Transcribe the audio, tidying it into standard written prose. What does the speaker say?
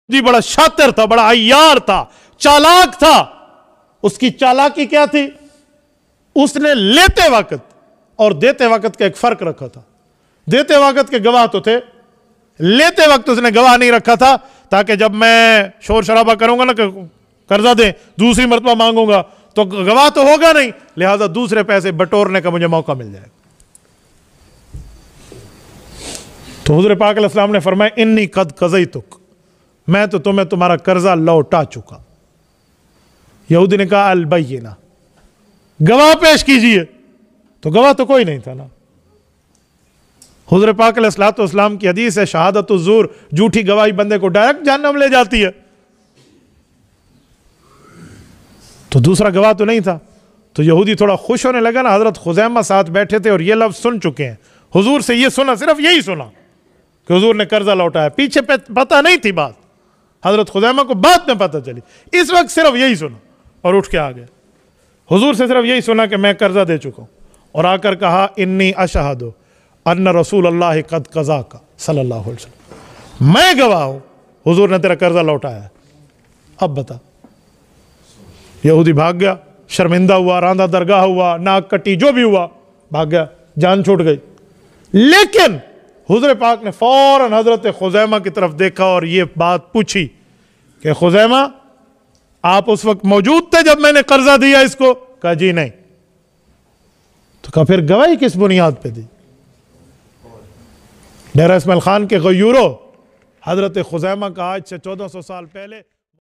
जी बड़ा शातिर था, बड़ा अय्यार था, चालाक था। उसकी चालाकी क्या थी? उसने लेते वक्त और देते वक्त का एक फर्क रखा था। देते वक्त के गवाह तो थे, लेते वक्त उसने गवाह नहीं रखा था, ताकि जब मैं शोर शराबा करूंगा ना कर्जा दे, दूसरी मरतबा मांगूंगा तो गवाह तो होगा नहीं, लिहाजा दूसरे पैसे बटोरने का मुझे मौका मिल जाएगा। तो हुज़ूर पाक अलैहिस्सलाम ने फरमाया, इन्नी कद कज़ैतुक, मैं तो तुम्हें तुम्हारा कर्जा लौटा चुका। यहूदी ने कहा अल बय्यिना, गवाह पेश कीजिए। तो गवाह तो कोई नहीं था ना। हुज़ूर पाक अलैहिस्सलाम की हदीस है, शहादत ज़ूर, झूठी गवाही बंदे को डायरेक्ट जहन्नम ले जाती है। तो दूसरा गवाह तो नहीं था। तो यहूदी थोड़ा खुश होने लगा ना। हजरत खुज़ैमा साथ बैठे थे और ये लफ्ज़ सुन चुके हैं हुजूर से, ये सुना, सिर्फ यही सुना कि हुजूर ने कर्जा लौटाया। पीछे पता नहीं थी बात, हजरत खुज़ैमा को बाद में पता चली। इस वक्त सिर्फ यही सुना और उठ के आ गए। हुजूर से सिर्फ यही सुना कि मैं कर्जा दे चुका हूं, और आकर कहा, इन्नी अशहदु अन्ना रसूल अल्लाह कद कज़ा का सल्लल्लाहु अलैहि वसल्लम, मैं गवाह हूं हुजूर ने तेरा कर्जा लौटाया है। अब बता। यहूदी भाग गया, शर्मिंदा हुआ, रांदा दरगाह हुआ, नाक कटी, जो भी हुआ, भाग गया, जान छूट गई। लेकिन हुज़ूर पाक ने फौरन हजरत खुज़ैमा की तरफ देखा और ये बात पूछी कि खुज़ैमा, आप उस वक्त मौजूद थे जब मैंने कर्जा दिया इसको? कहा जी नहीं। तो कहा फिर गवाही किस बुनियाद पे दी? डेरा इस्माइल खान के गयूरो हजरत खुज़ैमा का आज से 1400 साल पहले